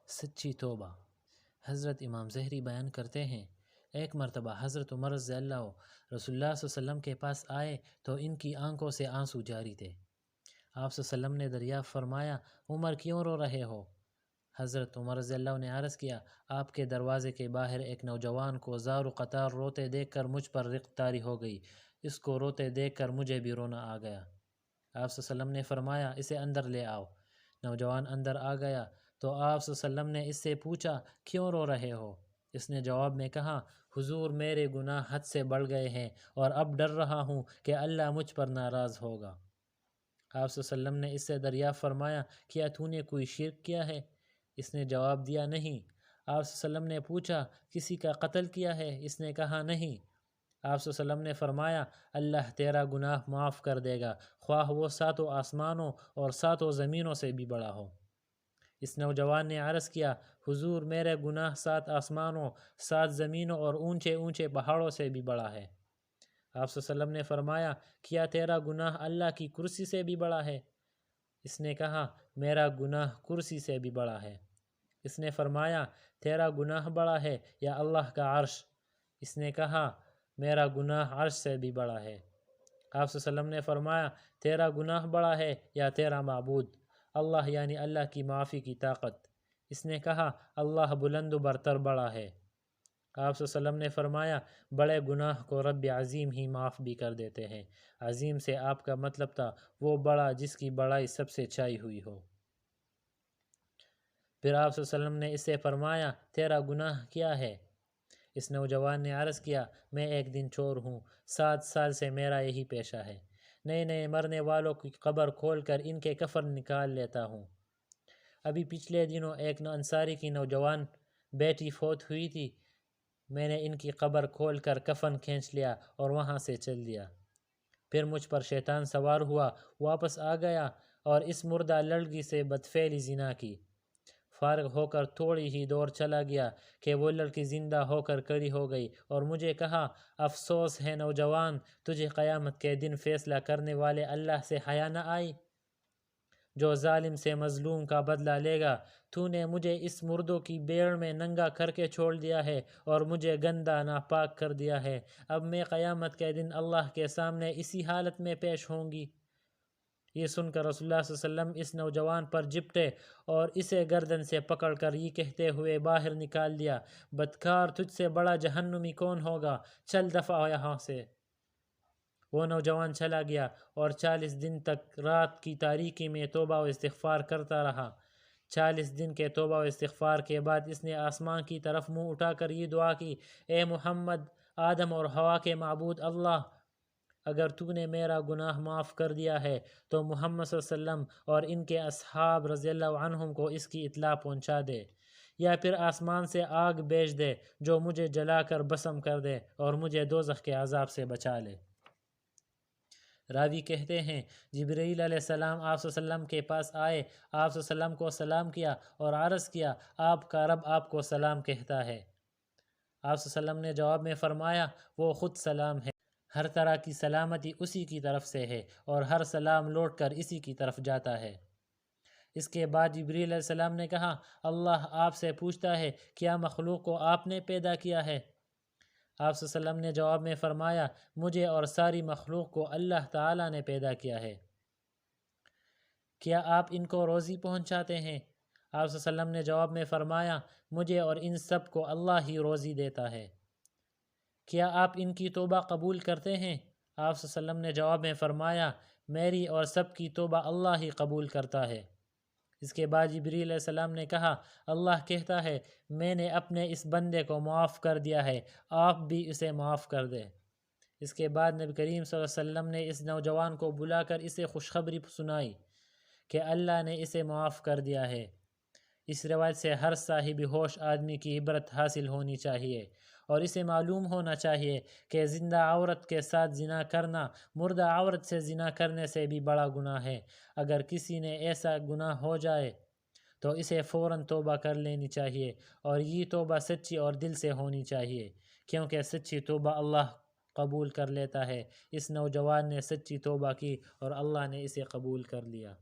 سچی توبہ۔ حضرت امام ظہری بیان کرتے ہیں، ایک مرتبہ حضرت عمر رضی اللہ رسول اللہ صلی اللہ علیہ وسلم کے پاس آئے تو ان کی آنکھوں سے آنسو جاری تھے۔ آپ صلی اللہ علیہ وسلم نے دریافت فرمایا، عمر کیوں رو رہے ہو؟ حضرت عمر رضی اللہ نے عرض کیا، آپ کے دروازے کے باہر ایک نوجوان کو زار و قطار روتے دیکھ کر مجھ پر رقت طاری ہو گئی، اس کو روتے دیکھ کر مجھے بھی رونا آ گیا۔ آپ صلی اللہ علیہ وسلم نے فرمایا، اسے اندر لے آؤ۔ نوجوان اندر آ گیا تو آپ صلی اللہ علیہ وسلم نے اس سے پوچھا، کیوں رو رہے ہو؟ اس نے جواب میں کہا، حضور میرے گناہ حد سے بڑھ گئے ہیں اور اب ڈر رہا ہوں کہ اللہ مجھ پر ناراض ہوگا۔ آپ صلی اللہ علیہ وسلم نے اس سے دریافت فرمایا، کیا تو نے کوئی شرک کیا ہے؟ اس نے جواب دیا، نہیں۔ آپ صلی اللہ علیہ وسلم نے پوچھا، کسی کا قتل کیا ہے؟ اس نے کہا، نہیں۔ آپ صلی اللہ علیہ وسلم نے فرمایا، اللہ تیرا گناہ معاف کر دے گا، خواہ وہ 7 آسمانوں اور 7 زمینوں سے بھی بڑا ہو۔ اس نوجوان نے عرض کیا، حضور میرے گناہ 7 آسمانوں، 7 زمینوں اور اونچے اونچے پہاڑوں سے بھی بڑا ہے۔ آپ صلی اللہ علیہ وسلم نے فرمایا، کیا تیرا گناہ اللہ کی کرسی سے بھی بڑا ہے؟ اس نے کہا، میرا گناہ کرسی سے بھی بڑا ہے۔ اس نے فرمایا، تیرا گناہ بڑا ہے یا اللہ کا عرش؟ اس نے کہا، میرا گناہ عرش سے بھی بڑا ہے۔ آپ صلی اللہ علیہ وسلم نے فرمایا، تیرا گناہ بڑا ہے یا تیرا معبود؟ اللہ یعنی اللہ کی معافی کی طاقت۔ اس نے کہا، اللہ بلند و برتر بڑا ہے۔ آپ صلی اللہ علیہ وسلم نے فرمایا، بڑے گناہ کو رب عظیم ہی معاف بھی کر دیتے ہیں۔ عظیم سے آپ کا مطلب تھا وہ بڑا جس کی بڑائی سب سے چھائی ہوئی ہو۔ پھر آپ صلی اللہ علیہ وسلم نے اس سے فرمایا، تیرا گناہ کیا ہے؟ اس نوجوان نے عرض کیا، میں ایک دن چور ہوں، 7 سال سے میرا یہی پیشہ ہے، نئے نئے مرنے والوں کی قبر کھول کر ان کے کفن نکال لیتا ہوں۔ ابھی پچھلے دنوں ایک انصاری کی نوجوان بیٹی فوت ہوئی تھی، میں نے ان کی قبر کھول کر کفن کھینچ لیا اور وہاں سے چل دیا۔ پھر مجھ پر شیطان سوار ہوا، واپس آ گیا اور اس مردہ لڑکی سے بدفعلی زنا کی۔ فارغ ہو کر تھوڑی ہی دور چلا گیا کہ وہ لڑکی زندہ ہو کر کھڑی ہو گئی اور مجھے کہا، افسوس ہے نوجوان، تجھے قیامت کے دن فیصلہ کرنے والے اللہ سے حیا نہ آئی؟ جو ظالم سے مظلوم کا بدلہ لے گا، تو نے مجھے اس مردوں کی بھیڑ میں ننگا کر کے چھوڑ دیا ہے اور مجھے گندا ناپاک کر دیا ہے۔ اب میں قیامت کے دن اللہ کے سامنے اسی حالت میں پیش ہوں گی۔ یہ سن کر رسول اللہ صلی اللہ علیہ وسلم اس نوجوان پر جھپٹے اور اسے گردن سے پکڑ کر یہ کہتے ہوئے باہر نکال دیا، بدکار، تجھ سے بڑا جہنمی کون ہوگا، چل دفع ہو یہاں سے۔ وہ نوجوان چلا گیا اور 40 دن تک رات کی تاریکی میں توبہ و استغفار کرتا رہا۔ 40 دن کے توبہ و استغفار کے بعد اس نے آسمان کی طرف منہ اٹھا کر یہ دعا کی، اے محمد، آدم اور حوا کے معبود اللہ، اگر تو نے میرا گناہ معاف کر دیا ہے تو محمد صلی اللہ علیہ وسلم اور ان کے اصحاب رضی اللہ عنہم کو اس کی اطلاع پہنچا دے، یا پھر آسمان سے آگ بھیج دے جو مجھے جلا کر بھسم کر دے اور مجھے دوزخ کے عذاب سے بچا لے۔ راوی کہتے ہیں، جبرائیل علیہ السلام آپ صلی اللہ علیہ وسلم کے پاس آئے، آپ صلی اللہ علیہ وسلم کو سلام کیا اور عرض کیا، آپ کا رب آپ کو سلام کہتا ہے۔ آپ صلی اللہ علیہ وسلم نے جواب میں فرمایا، وہ خود سلام ہے، ہر طرح کی سلامتی اسی کی طرف سے ہے اور ہر سلام لوٹ کر اسی کی طرف جاتا ہے۔ اس کے بعد جبرائیل علیہ السلام نے کہا، اللہ آپ سے پوچھتا ہے، کیا مخلوق کو آپ نے پیدا کیا ہے؟ آپ صلی اللہ علیہ وسلم نے جواب میں فرمایا، مجھے اور ساری مخلوق کو اللہ تعالیٰ نے پیدا کیا ہے۔ کیا آپ ان کو روزی پہنچاتے ہیں؟ آپ صلی اللہ علیہ وسلم نے جواب میں فرمایا، مجھے اور ان سب کو اللہ ہی روزی دیتا ہے۔ کیا آپ ان کی توبہ قبول کرتے ہیں؟ آپ صلی اللہ علیہ وسلم نے جواب میں فرمایا، میری اور سب کی توبہ اللہ ہی قبول کرتا ہے۔ اس کے بعد جبرائیل علیہ السلام نے کہا، اللہ کہتا ہے، میں نے اپنے اس بندے کو معاف کر دیا ہے، آپ بھی اسے معاف کر دیں۔ اس کے بعد نبی کریم صلی اللہ علیہ وسلم نے اس نوجوان کو بلا کر اسے خوشخبری سنائی کہ اللہ نے اسے معاف کر دیا ہے۔ اس روایت سے ہر صاحب ہوش آدمی کی عبرت حاصل ہونی چاہیے اور اسے معلوم ہونا چاہیے کہ زندہ عورت کے ساتھ زنا کرنا مردہ عورت سے زنا کرنے سے بھی بڑا گناہ ہے۔ اگر کسی نے ایسا گناہ ہو جائے تو اسے فوراً توبہ کر لینی چاہیے اور یہ توبہ سچی اور دل سے ہونی چاہیے، کیونکہ سچی توبہ اللہ قبول کر لیتا ہے۔ اس نوجوان نے سچی توبہ کی اور اللہ نے اسے قبول کر لیا۔